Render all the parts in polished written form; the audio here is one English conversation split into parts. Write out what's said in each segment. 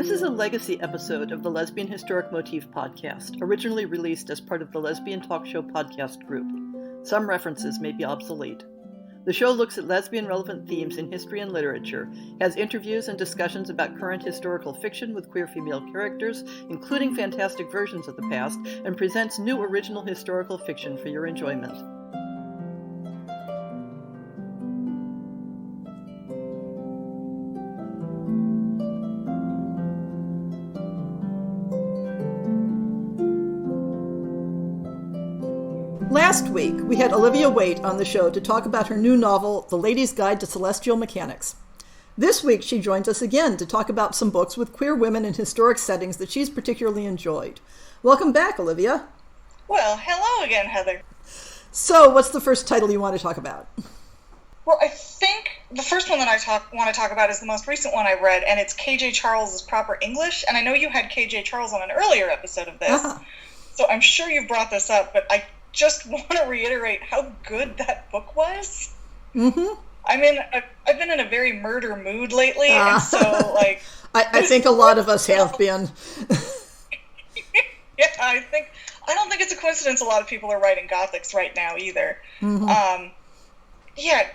This is a legacy episode of the Lesbian Historic Motif podcast, originally released as part of the Lesbian Talk Show podcast group. Some references may be obsolete. The show looks at lesbian-relevant themes in history and literature, has interviews and discussions about current historical fiction with queer female characters, including fantastic versions of the past, and presents new original historical fiction for your enjoyment. Last week, we had Olivia Waite on the show to talk about her new novel, The Lady's Guide to Celestial Mechanics. This week, she joins us again to talk about some books with queer women in historic settings that she's particularly enjoyed. Welcome back, Olivia. Well, hello again, Heather. So, what's the first title you want to talk about? Well, I think the first one that I want to talk about is the most recent one I read, and it's K.J. Charles's Proper English. And I know you had K.J. Charles on an earlier episode of this, so I'm sure you've brought this up, but I just want to reiterate how good that book was. Mm-hmm. I mean, I've been in a very murder mood lately, and so, like... I think a lot of us have been. Yeah, I don't think it's a coincidence a lot of people are writing Gothics right now, either. Mm-hmm. Yeah,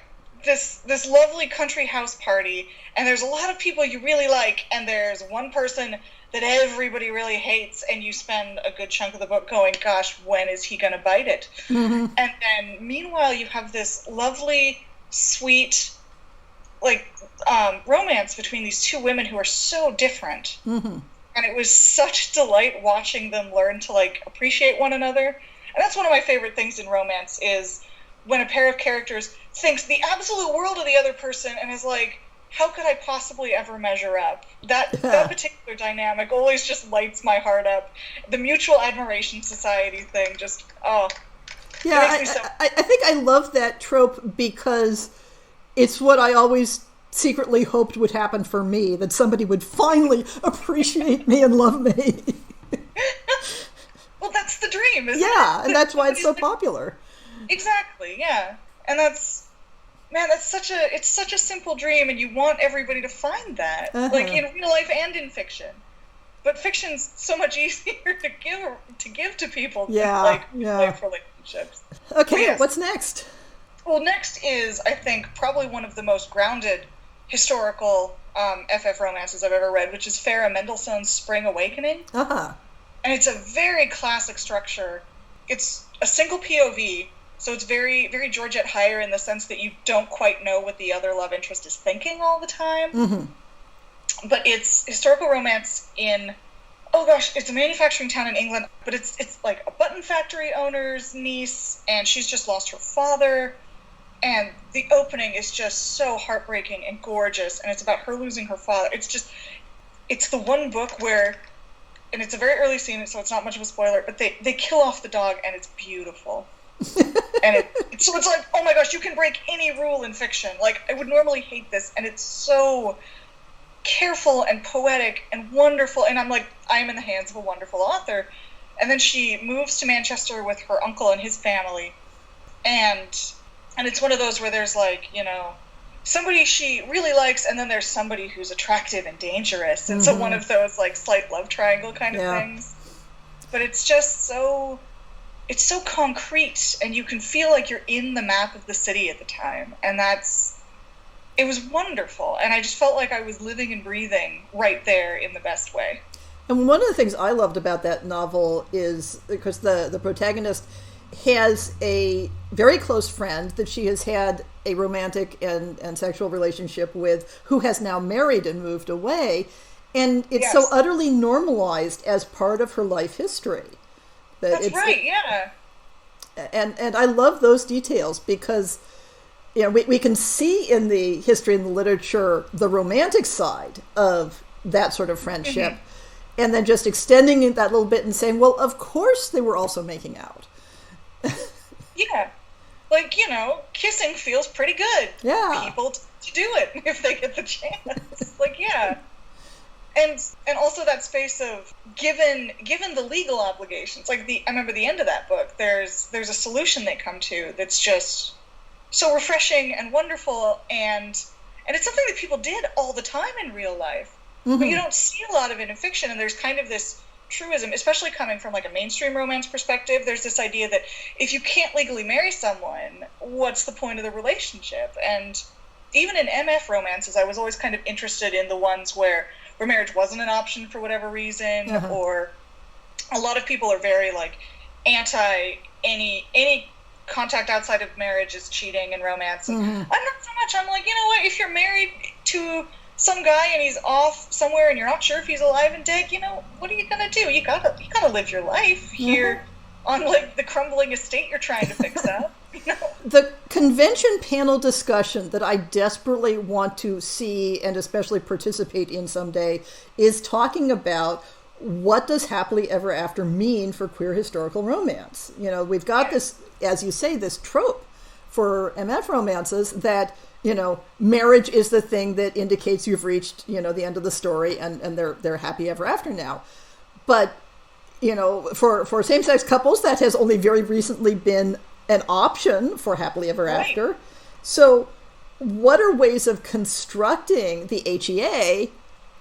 this lovely country house party, and there's a lot of people you really like, and there's one person that everybody really hates, and you spend a good chunk of the book going, gosh, when is he going to bite it? Mm-hmm. And then, meanwhile, you have this lovely, sweet, romance between these two women who are so different. Mm-hmm. And it was such delight watching them learn to, appreciate one another. And that's one of my favorite things in romance, is when a pair of characters thinks the absolute world of the other person and is like, how could I possibly ever measure up? That particular dynamic always just lights my heart up. The mutual admiration society thing just, Yeah, I think I love that trope because it's what I always secretly hoped would happen for me, that somebody would finally appreciate me and love me. Well, that's the dream, isn't it? Yeah, and that's why it's so popular. Exactly, yeah. And that's such a simple dream, and you want everybody to find that, in real life and in fiction. But fiction's so much easier to give to people than life relationships. Okay, yes. What's next? Well, next is, I think, probably one of the most grounded historical FF romances I've ever read, which is Farah Mendelssohn's Spring Awakening. Uh-huh. And it's a very classic structure. It's a single POV, so it's very, very Georgette Heyer in the sense that you don't quite know what the other love interest is thinking all the time. Mm-hmm. But it's historical romance in, it's a manufacturing town in England, but it's like a button factory owner's niece, and she's just lost her father. And the opening is just so heartbreaking and gorgeous, and it's about her losing her father. It's the one book where, and it's a very early scene, so it's not much of a spoiler, but they kill off the dog, and it's beautiful. And it's like, oh my gosh, you can break any rule in fiction. Like, I would normally hate this, and it's so careful and poetic and wonderful, and I'm like, I am in the hands of a wonderful author. And then she moves to Manchester with her uncle and his family, and it's one of those where there's somebody she really likes, and then there's somebody who's attractive and dangerous, and so one of those slight love triangle kind of things. But it's just it's so concrete, and you can feel like you're in the map of the city at the time, and it was wonderful, and I just felt like I was living and breathing right there in the best way. And one of the things I loved about that novel is because the protagonist has a very close friend that she has had a romantic and sexual relationship with, who has now married and moved away, and it's so utterly normalized as part of her life history. That's right, yeah. And I love those details because we can see in the history and the literature the romantic side of that sort of friendship, and then just extending it that little bit and saying, well, of course they were also making out. Yeah. Kissing feels pretty good. Yeah. People to do it if they get the chance. And also that space of given the legal obligations. I remember the end of that book. There's a solution they come to that's just so refreshing and wonderful, and it's something that people did all the time in real life. but you don't see a lot of it in fiction. And there's kind of this truism, especially coming from like a mainstream romance perspective. There's this idea that if you can't legally marry someone, what's the point of the relationship? And even in MF romances, I was always kind of interested in the ones where marriage wasn't an option for whatever reason, or a lot of people are very like anti any contact outside of marriage is cheating in romance. And I'm not so much. I'm like, you know what? If you're married to some guy and he's off somewhere and you're not sure if he's alive and dead, you know, what are you gonna do? You gotta live your life here on like the crumbling estate you're trying to fix up. You know? The convention panel discussion that I desperately want to see and especially participate in someday is talking about what does happily ever after mean for queer historical romance. You know, we've got this, as you say, this trope for MF romances that, you know, marriage is the thing that indicates you've reached, you know, the end of the story and they're happy ever after now. But, you know, for same-sex couples, that has only very recently been an option for happily ever after. So what are ways of constructing the HEA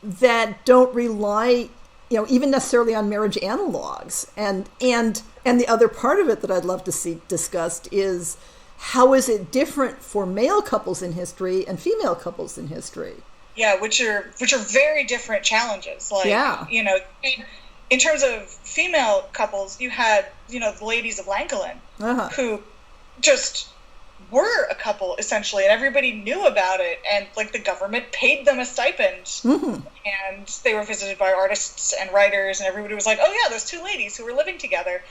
that don't rely, you know, even necessarily on marriage analogs? And the other part of it that I'd love to see discussed is how is it different for male couples in history and female couples in history? Yeah, which are very different challenges. Like, you know, in terms of female couples, you had, you know, the ladies of Llangollen, who just were a couple, essentially, and everybody knew about it, and, like, the government paid them a stipend, and they were visited by artists and writers, and everybody was like, oh, yeah, those two ladies who were living together.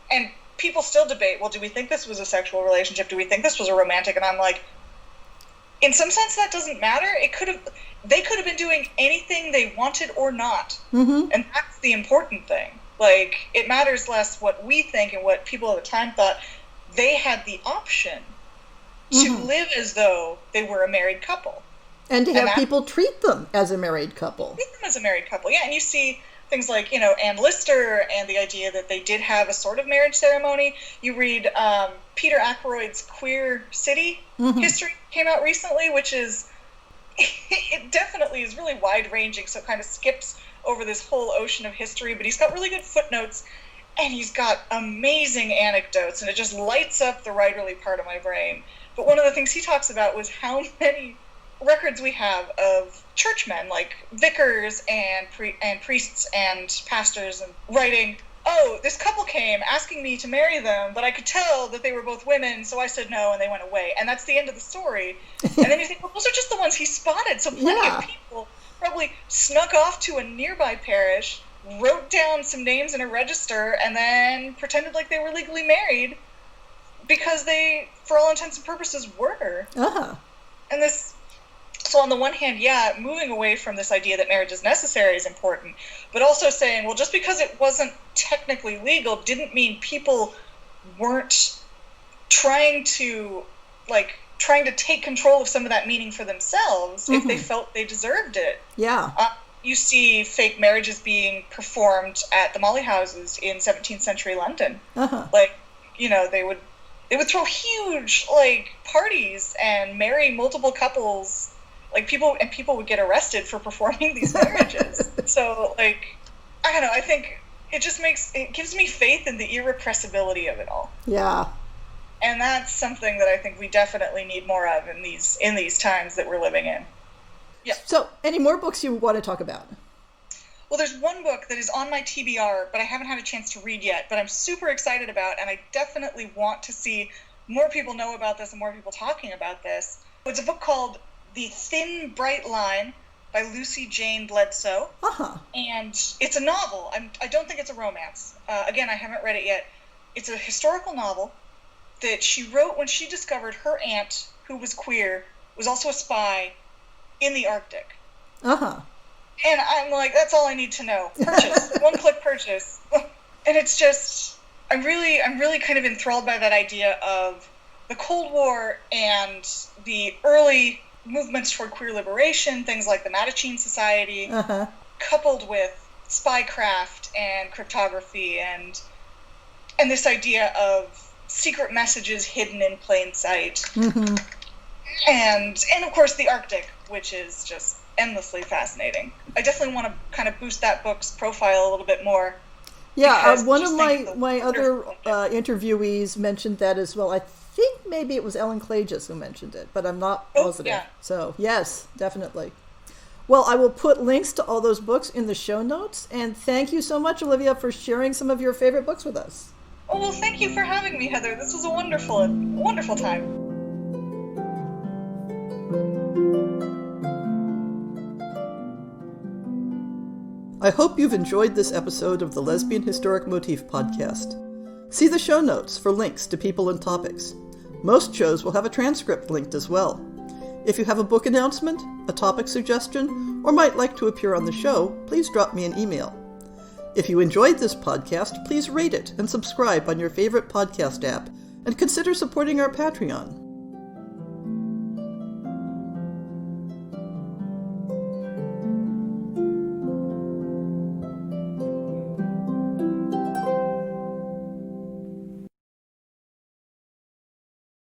And people still debate, well, do we think this was a sexual relationship? Do we think this was a romantic? And I'm like, in some sense, that doesn't matter. They could have been doing anything they wanted or not. And that's the important thing. Like, it matters less what we think and what people at the time thought. They had the option to live as though they were a married couple. And to have people treat them as a married couple. Treat them as a married couple, yeah. And you see things like, you know, Anne Lister and the idea that they did have a sort of marriage ceremony. You read Peter Ackroyd's Queer City history came out recently, which is, it definitely is really wide-ranging, so it kind of skips over this whole ocean of history, but he's got really good footnotes, and he's got amazing anecdotes, and it just lights up the writerly part of my brain. But one of the things he talks about was how many records we have of churchmen, like vicars and priests and pastors, and writing, oh, this couple came asking me to marry them, but I could tell that they were both women, so I said no, and they went away. And that's the end of the story. And then you think, well, those are just the ones he spotted. So plenty of people probably snuck off to a nearby parish, wrote down some names in a register, and then pretended like they were legally married because they, for all intents and purposes, were. And this... So on the one hand, yeah, moving away from this idea that marriage is necessary is important, but also saying, well, just because it wasn't technically legal didn't mean people weren't trying to take control of some of that meaning for themselves if they felt they deserved it. Yeah. You see fake marriages being performed at the Molly houses in 17th century London. Like, you know, they would throw huge, like, parties and marry multiple couples. Like, people would get arrested for performing these marriages. So, like, I don't know, I think it gives me faith in the irrepressibility of it all. Yeah. And that's something that I think we definitely need more of in these times that we're living in. Yeah. So, any more books you want to talk about? Well, there's one book that is on my TBR, but I haven't had a chance to read yet, but I'm super excited about, and I definitely want to see more people know about this and more people talking about this. It's a book called The Thin Bright Line by Lucy Jane Bledsoe. And it's a novel. I don't think it's a romance. Again, I haven't read it yet. It's a historical novel that she wrote when she discovered her aunt, who was queer, was also a spy in the Arctic. And I'm like, that's all I need to know. Purchase. One-click purchase. And it's just, I'm really kind of enthralled by that idea of the Cold War and the early movements toward queer liberation, things like the Mattachine Society, coupled with spycraft and cryptography and this idea of secret messages hidden in plain sight. And of course the Arctic, which is just endlessly fascinating. I definitely want to kind of boost that book's profile a little bit more. Yeah, one of my other interviewees mentioned that as well. I think maybe it was Ellen Klages who mentioned it, but I'm not positive. Yeah. So, yes, definitely. Well, I will put links to all those books in the show notes, and thank you so much, Olivia, for sharing some of your favorite books with us. Oh, well, thank you for having me, Heather. This was a wonderful time. I hope you've enjoyed this episode of the Lesbian Historic Motif Podcast. See the show notes for links to people and topics. Most shows will have a transcript linked as well. If you have a book announcement, a topic suggestion, or might like to appear on the show, please drop me an email. If you enjoyed this podcast, please rate it and subscribe on your favorite podcast app, and consider supporting our Patreon.